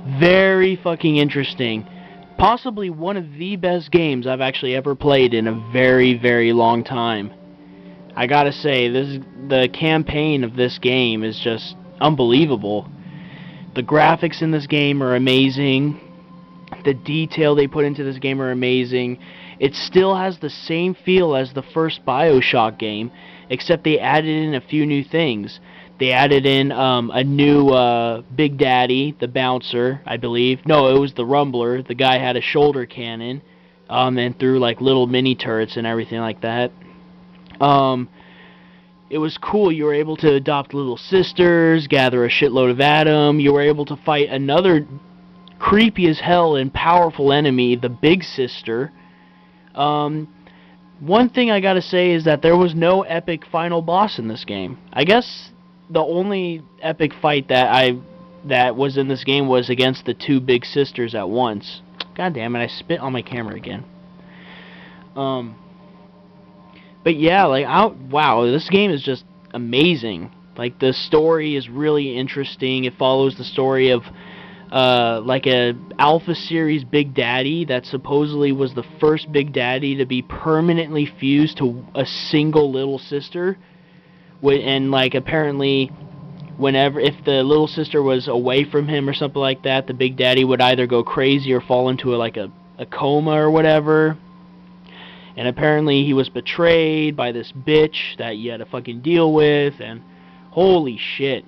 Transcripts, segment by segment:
Very fucking interesting. Possibly one of the best games I've actually ever played in a very, very long time. I gotta say, the campaign of this game is just unbelievable. The graphics in this game are amazing. The detail they put into this game are amazing. It still has the same feel as the first Bioshock game, except they added in a few new things. They added in a new Big Daddy, the bouncer, I believe. No, it was the Rumbler. The guy had a shoulder cannon, and threw like little mini turrets and everything like that. It was cool. You were able to adopt little sisters, gather a shitload of Adam. You were able to fight another creepy as hell and powerful enemy, the Big Sister. One thing I gotta say is that there was no epic final boss in this game. I guess the only epic fight that was in this game was against the two Big Sisters at once. God damn it, I spit on my camera again. But yeah, like, wow, this game is just amazing. Like, the story is really interesting. It follows the story of like a Alpha Series Big Daddy that supposedly was the first Big Daddy to be permanently fused to a single little sister. And like, apparently, if the little sister was away from him or something like that, the Big Daddy would either go crazy or fall into a coma or whatever. And apparently he was betrayed by this bitch that you had to fucking deal with, and holy shit.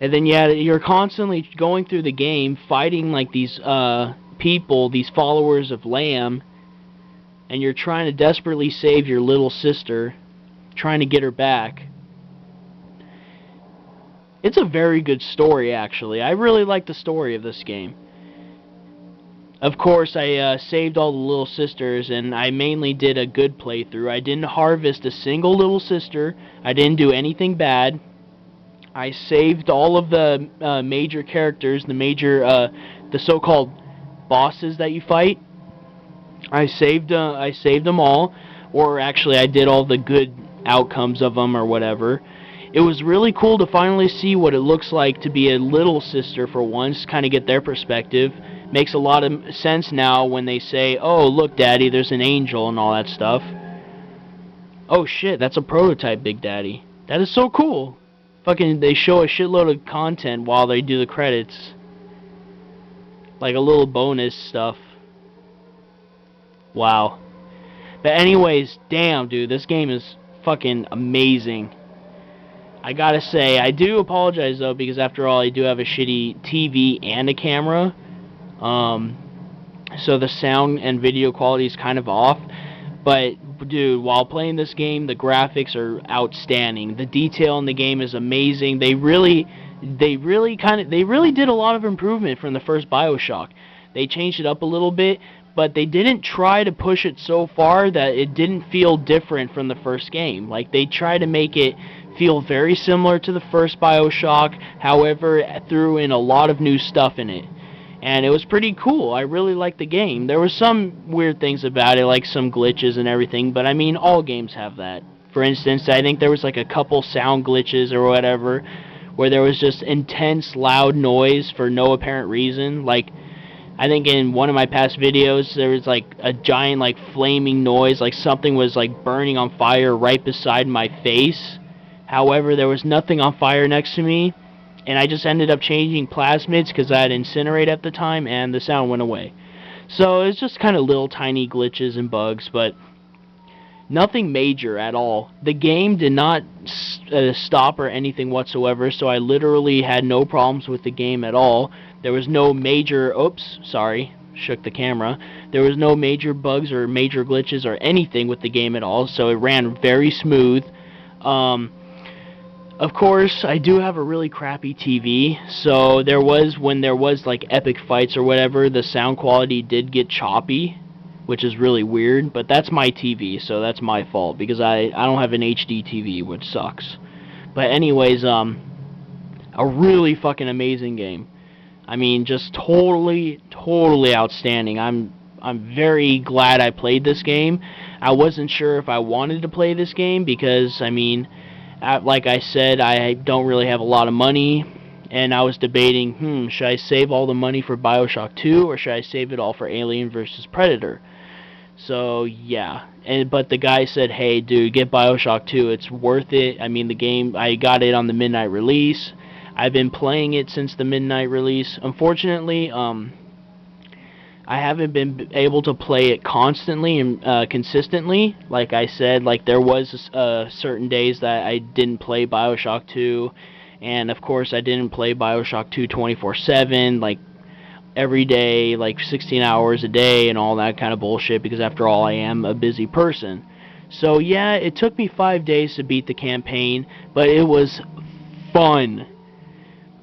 And then you're constantly going through the game fighting like these people, these followers of Lamb, and you're trying to desperately save your little sister, trying to get her back. It's a very good story, actually. I really like the story of this game. Of course, I saved all the little sisters, and I mainly did a good playthrough. I didn't harvest a single little sister. I didn't do anything bad. I saved all of the major characters, the so-called bosses that you fight. I saved them all, or actually, I did all the good outcomes of them or whatever. It was really cool to finally see what it looks like to be a little sister for once, kind of get their perspective. Makes a lot of sense now when they say, "Oh, look, Daddy, there's an angel," and all that stuff. Oh shit, that's a prototype Big Daddy. That is so cool. Fucking, they show a shitload of content while they do the credits. Like a little bonus stuff. Wow. But anyways, damn, dude, this game is fucking amazing. I gotta say, I do apologize though, because after all, I do have a shitty TV and a camera. So the sound and video quality is kind of off. But dude, while playing this game, the graphics are outstanding. The detail in the game is amazing. They really did a lot of improvement from the first Bioshock. They changed it up a little bit, but they didn't try to push it so far that it didn't feel different from the first game. Like, they try to make it feel very similar to the first Bioshock, however, threw in a lot of new stuff in it. And it was pretty cool. I really liked the game. There were some weird things about it, like some glitches and everything, but I mean, all games have that. For instance, I think there was like a couple sound glitches or whatever, where there was just intense loud noise for no apparent reason. Like, I think in one of my past videos, there was like a giant like flaming noise, like something was like burning on fire right beside my face. However, there was nothing on fire next to me, and I just ended up changing plasmids because I had Incinerate at the time, and the sound went away. So it's just kind of little tiny glitches and bugs, but nothing major at all. The game did not stop or anything whatsoever, so I literally had no problems with the game at all. There was no major... Oops, sorry, shook the camera. There was no major bugs or major glitches or anything with the game at all, so it ran very smooth. Of course, I do have a really crappy TV, so when there was like epic fights or whatever, the sound quality did get choppy, which is really weird, but that's my TV, so that's my fault, because I don't have an HD TV, which sucks. But anyways, a really fucking amazing game. I mean, just totally outstanding. I'm very glad I played this game. I wasn't sure if I wanted to play this game, because, I mean... like I said, I don't really have a lot of money, and I was debating, should I save all the money for Bioshock 2 or should I save it all for Alien vs. Predator? So yeah, but the guy said, "Hey, dude, get Bioshock 2. It's worth it. I mean, the game. I got it on the midnight release. I've been playing it since the midnight release. Unfortunately, I haven't been able to play it constantly and consistently. Like I said, like there was certain days that I didn't play Bioshock 2, and of course I didn't play Bioshock 2 24/7, like every day, like 16 hours a day and all that kind of bullshit, because after all, I am a busy person. So yeah, it took me 5 days to beat the campaign, but it was fun.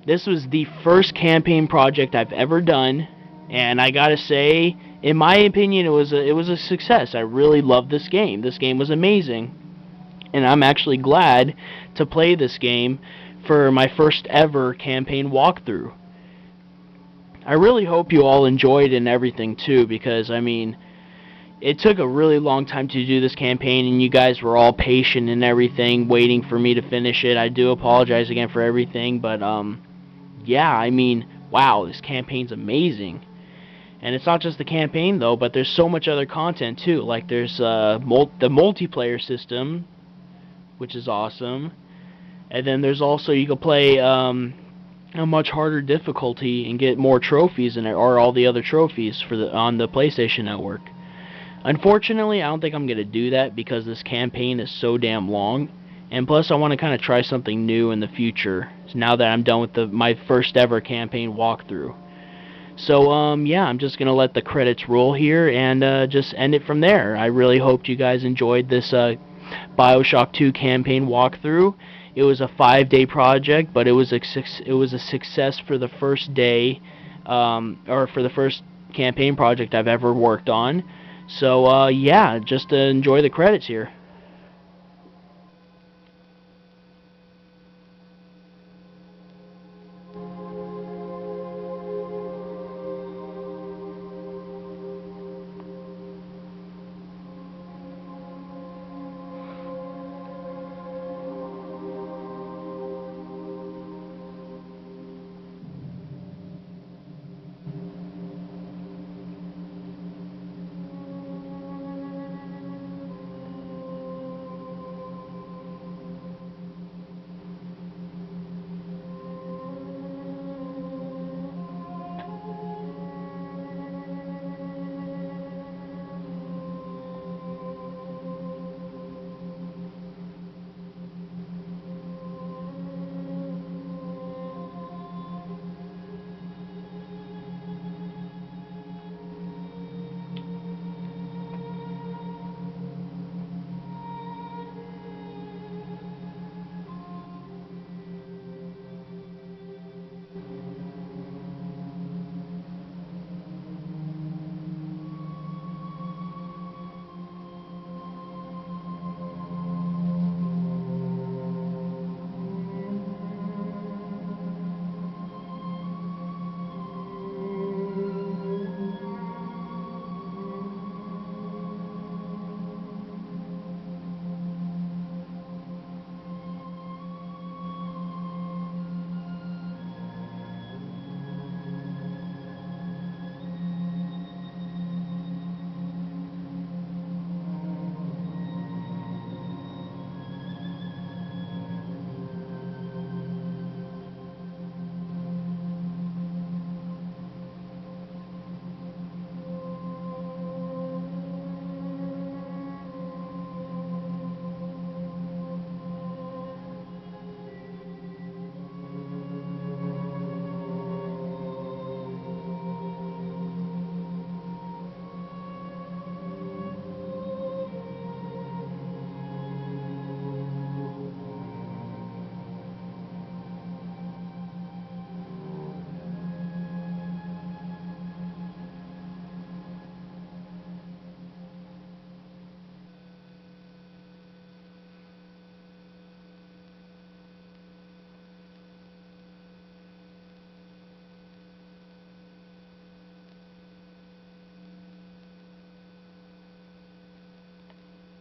This was the first campaign project I've ever done, and I gotta say, in my opinion, it was a success. I really loved this game. This game was amazing, and I'm actually glad to play this game for my first ever campaign walkthrough. I really hope you all enjoyed and everything too, because I mean, it took a really long time to do this campaign, and you guys were all patient and everything, waiting for me to finish it. I do apologize again for everything, but yeah, I mean, wow, this campaign's amazing. And it's not just the campaign though, but there's so much other content too. Like there's the multiplayer system, which is awesome, and then there's also you can play a much harder difficulty and get more trophies in it, or all the other trophies for on the PlayStation Network. Unfortunately, I don't think I'm gonna do that because this campaign is so damn long, and plus I want to kind of try something new in the future. Now that I'm done with my first ever campaign walkthrough. So yeah, I'm just gonna let the credits roll here and just end it from there. I really hoped you guys enjoyed this Bioshock 2 campaign walkthrough. It was a 5-day project, but it was a success for the first day, or for the first campaign project I've ever worked on. So yeah, just enjoy the credits here.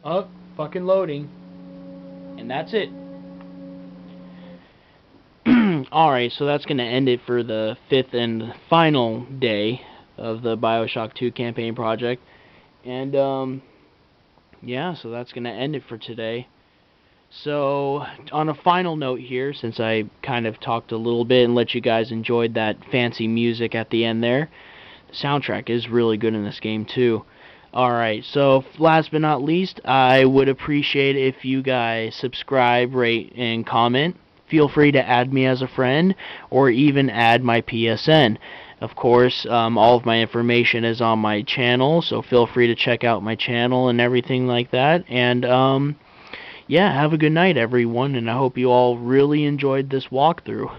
Oh, fucking loading. And that's it. Alright, so that's going to end it for the 5th and final day of the Bioshock 2 campaign project. And, yeah, so that's going to end it for today. So, on a final note here, since I kind of talked a little bit and let you guys enjoy that fancy music at the end there, the soundtrack is really good in this game too. Alright, so last but not least, I would appreciate if you guys subscribe, rate, and comment. Feel free to add me as a friend, or even add my PSN. Of course, all of my information is on my channel, so feel free to check out my channel and everything like that. And, yeah, have a good night, everyone, and I hope you all really enjoyed this walkthrough.